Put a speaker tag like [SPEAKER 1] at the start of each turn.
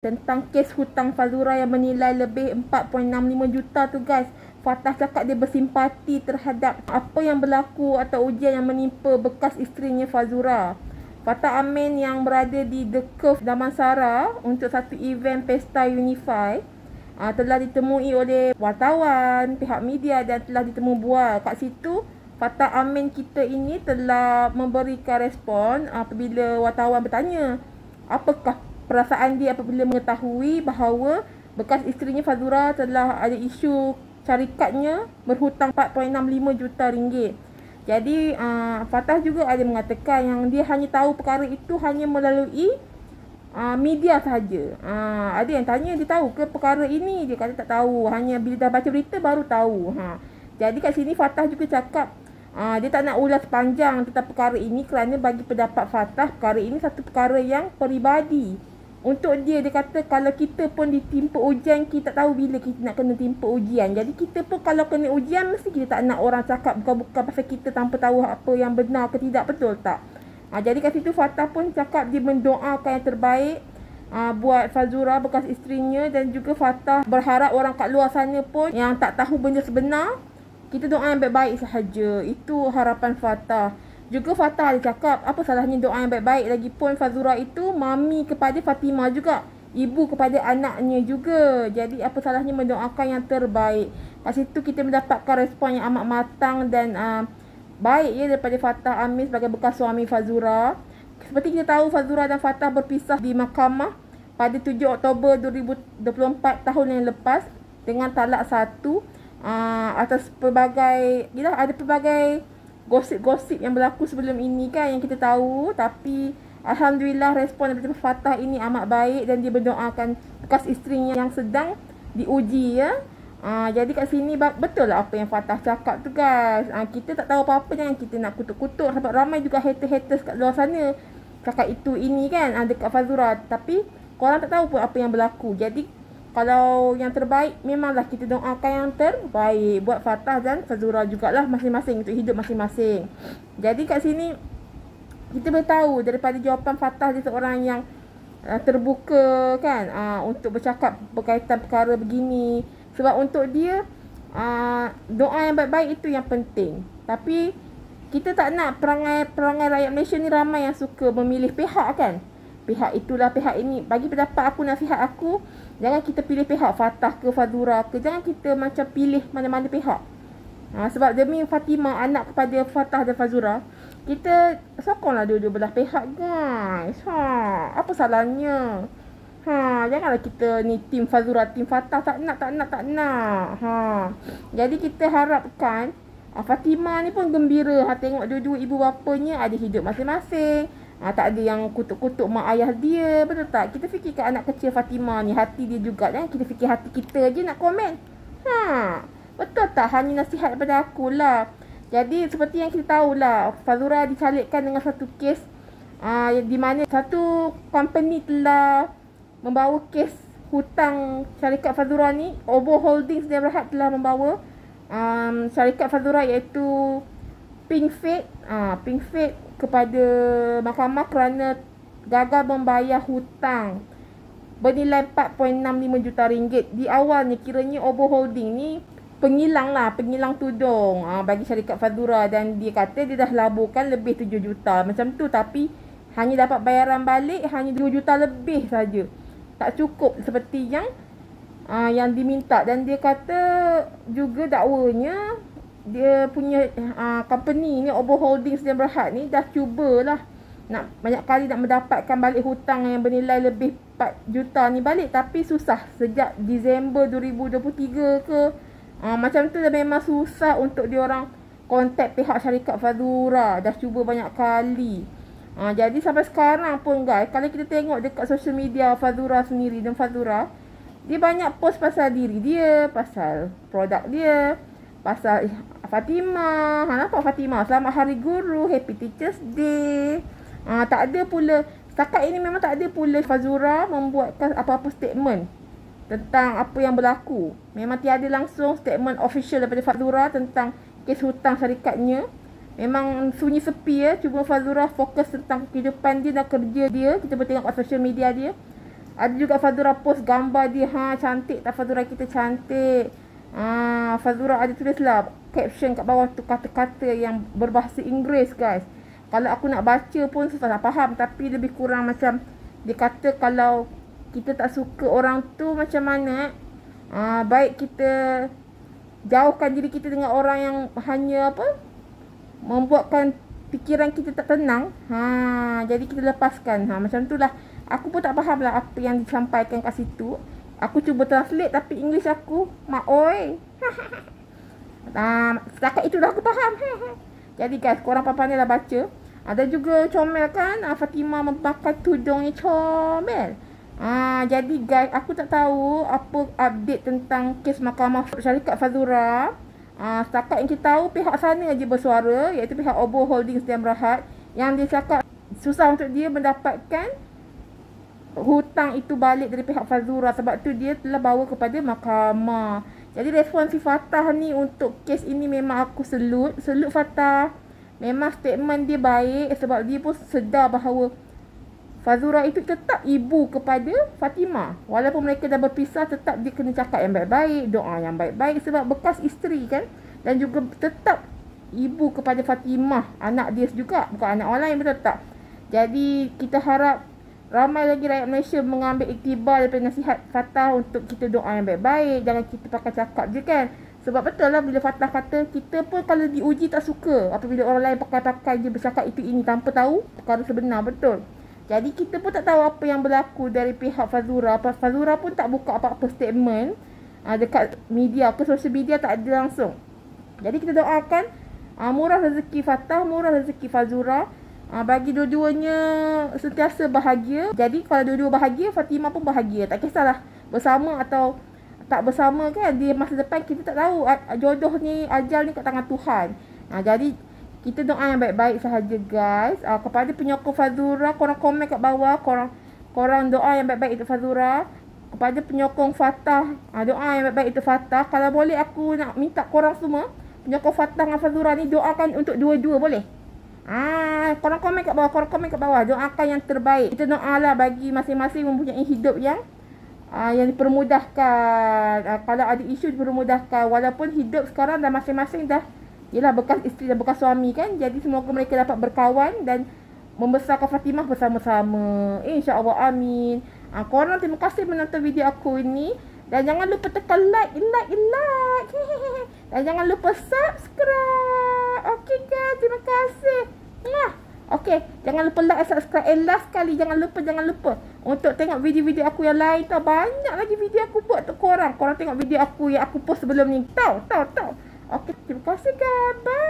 [SPEAKER 1] tentang kes hutang Fazura yang bernilai lebih 4.65 juta tu guys. Fatah cakap dia bersimpati terhadap apa yang berlaku atau ujian yang menimpa bekas isterinya Fazura. Fatah Amin yang berada di The Curve Damansara untuk satu event Pesta Unify telah ditemui oleh wartawan, pihak media dan telah ditemu bual. Kat situ Fatah Amin kita ini telah memberikan respon apabila wartawan bertanya apakah perasaan dia apabila mengetahui bahawa bekas isterinya Fazura telah ada isu syarikatnya berhutang 4.65 juta ringgit. Jadi Fatah juga ada mengatakan yang dia hanya tahu perkara itu hanya melalui media sahaja. Ada yang tanya dia tahu ke perkara ini, dia kata tak tahu, hanya bila dah baca berita baru tahu. Jadi kat sini Fatah juga cakap dia tak nak ulas panjang tentang perkara ini kerana bagi pendapat Fatah perkara ini satu perkara yang peribadi. Untuk dia kata kalau kita pun ditimpa ujian, kita tak tahu bila kita nak kena timpa ujian. Jadi kita pun kalau kena ujian, mesti kita tak nak orang cakap bukan-bukan pasal kita tanpa tahu apa yang benar ke tidak, betul tak? Jadi kat situ Fatah pun cakap dia mendoakan yang terbaik buat Fazura bekas isterinya. Dan juga Fatah berharap orang kat luar sana pun yang tak tahu benda sebenar, kita doa yang baik-baik sahaja. Itu harapan Fatah. Juga Fatah ada cakap apa salahnya doa yang baik-baik, lagipun Fazura itu mami kepada Fatimah juga, ibu kepada anaknya juga. Jadi apa salahnya mendoakan yang terbaik. Kat situ kita mendapatkan respon yang amat matang dan baik ya daripada Fatah Amin sebagai bekas suami Fazura. Seperti kita tahu Fazura dan Fatah berpisah di mahkamah pada 7 Oktober 2024 tahun yang lepas dengan talak satu atas pelbagai ada pelbagai gosip-gosip yang berlaku sebelum ini kan yang kita tahu. Tapi alhamdulillah respon daripada Fatah ini amat baik dan dia berdoakan bekas isterinya yang sedang diuji ya. Jadi kat sini betul lah apa yang Fatah cakap tu guys. Kita tak tahu apa-apa, jangan kita nak kutuk-kutuk sebab ramai juga haters kat luar sana cakap itu ini kan dekat Fazura, tapi korang tak tahu pun apa yang berlaku. Jadi kalau yang terbaik memanglah kita doakan yang terbaik buat Fatah dan Fazura jugalah masing-masing untuk hidup masing-masing. Jadi kat sini kita boleh tahu daripada jawapan Fatah, dia seorang yang terbuka kan untuk bercakap berkaitan perkara begini. Sebab untuk dia doa yang baik-baik itu yang penting. Tapi kita tak nak perangai rakyat Malaysia ni ramai yang suka memilih pihak kan. Pihak itulah, pihak ini. Bagi pendapat aku, nasihat aku, jangan kita pilih pihak Fatah ke Fazura ke. Jangan kita macam pilih mana-mana pihak. Sebab demi Fatimah, anak kepada Fatah dan Fazura, kita sokonglah dua-dua belah pihak guys. Apa salahnya? Janganlah kita ni tim Fazura, tim Fatah. Tak nak. Jadi kita harapkan Fatimah ni pun gembira tengok dua-dua ibu bapanya ada hidup masing-masing. Tak ada yang kutuk-kutuk mak ayah dia, betul tak? Kita fikirkan anak kecil Fatimah ni, hati dia juga. Jangan kita fikir hati kita je nak komen. Betul tak? Hanya nasihat daripada akulah. Jadi seperti yang kita tahulah, Fazura dicalekkan dengan satu kes di mana satu company telah membawa kes hutang syarikat Fazura ni. Obo Holdings Sdn Bhd telah membawa syarikat Fazura iaitu Pink Fate kepada mahkamah kerana gagal membayar hutang bernilai 4.65 juta ringgit. Di awalnya kiranya Obo Holding ni pengilang tudung bagi syarikat Fazura, dan dia kata dia dah laburkan lebih 7 juta macam tu, tapi hanya dapat bayaran balik hanya 2 juta lebih saja. Tak cukup seperti yang diminta. Dan dia kata juga dakwanya dia punya company ni, Obo Holdings Sdn Bhd ni dah cubalah banyak kali nak mendapatkan balik hutang yang bernilai lebih 4 juta ni balik, tapi susah sejak Disember 2023 ke macam tu dah memang susah untuk diorang kontak pihak syarikat Fazura. Dah cuba banyak kali. Jadi sampai sekarang pun guys, kalau kita tengok dekat social media Fazura sendiri dan Fazura, dia banyak post pasal diri dia, pasal produk dia, pasal Fatimah. Nampak Fatimah, selamat hari guru, happy teachers day. Tak ada pula, setakat ini memang tak ada pula Fazura membuatkan apa-apa statement tentang apa yang berlaku. Memang tiada langsung statement official daripada Fazura tentang kes hutang syarikatnya. Memang sunyi sepi ya. Cuma Fazura fokus tentang kehidupan dia dan kerja dia. Kita boleh tengok kat social media dia. Ada juga Fazura post gambar dia. Cantik tak Fazura kita? Cantik. Fazura ada tulis lah caption kat bawah tu kata-kata yang berbahasa Inggeris guys. Kalau aku nak baca pun susah nak faham. Tapi lebih kurang macam dia kata kalau kita tak suka orang tu macam mana, baik kita jauhkan diri kita dengan orang yang hanya membuatkan fikiran kita tak tenang. Jadi kita lepaskan. Macam tu lah. Aku pun tak faham lah apa yang disampaikan kat situ. Aku cuba translate tapi English aku mak oi. Setakat itu dah aku faham. Jadi guys, korang pandai lah baca. Ada juga comel kan, Fatimah memakai tudung yang comel. Jadi guys, aku tak tahu apa update tentang kes mahkamah syarikat Fazura. Setakat yang kita tahu, pihak sana je bersuara, iaitu pihak Obo Holdings Sdn Bhd, yang dia cakap susah untuk dia mendapatkan hutang itu balik dari pihak Fazura. Sebab tu dia telah bawa kepada mahkamah. Jadi respon si Fatah ni untuk kes ini memang aku Salute Fatah. Memang statement dia baik sebab dia pun sedar bahawa Fazura itu tetap ibu kepada Fatimah. Walaupun mereka dah berpisah, tetap dia kena cakap yang baik-baik, doa yang baik-baik sebab bekas isteri kan. Dan juga tetap ibu kepada Fatimah, anak dia juga, bukan anak orang lain, betul tak? Jadi kita harap ramai lagi rakyat Malaysia mengambil iktibar daripada nasihat Fatah untuk kita doa yang baik-baik. Jangan kita pakai cakap je kan. Sebab betul lah bila Fatah kata, kita pun kalau diuji tak suka apabila orang lain pakai-pakai je bercakap itu ini tanpa tahu perkara sebenar, betul. Jadi kita pun tak tahu apa yang berlaku dari pihak Fazura. Fazura pun tak buka apa-apa statement dekat media, ke social media tak ada langsung. Jadi kita doakan murah rezeki Fatah, murah rezeki Fazura. Bagi dua-duanya sentiasa bahagia. Jadi kalau dua-dua bahagia, Fatimah pun bahagia. Tak kisahlah bersama atau tak bersama kan, di masa depan kita tak tahu. Jodoh ni, ajal ni kat tangan Tuhan. Jadi kita doa yang baik-baik sahaja guys. Kepada penyokong Fazura, korang komen kat bawah, korang doa yang baik-baik untuk Fazura. Kepada penyokong Fatah, doa yang baik-baik untuk Fatah. Kalau boleh aku nak minta korang semua, penyokong Fatah dengan Fazura ni, doakan untuk dua-dua, boleh? Korang komen kat bawah, doakan yang terbaik. Kita doalah bagi masing-masing mempunyai hidup yang dipermudahkan. Kalau ada isu dipermudahkan. Walaupun hidup sekarang dah masing-masing dah, yelah, bekas isteri dan bekas suami kan. Jadi semoga mereka dapat berkawan dan membesarkan Fatimah bersama-sama, InsyaAllah, amin. Korang terima kasih menonton video aku ini. Dan jangan lupa tekan like. Dan jangan lupa subscribe. Okay guys, terima kasih. Okay, jangan lupa like, subscribe. Last kali, jangan lupa untuk tengok video-video aku yang lain tau. Banyak lagi video aku buat untuk korang. Korang tengok video aku yang aku post sebelum ni. Tahu. Okay, terima kasih guys. Bye.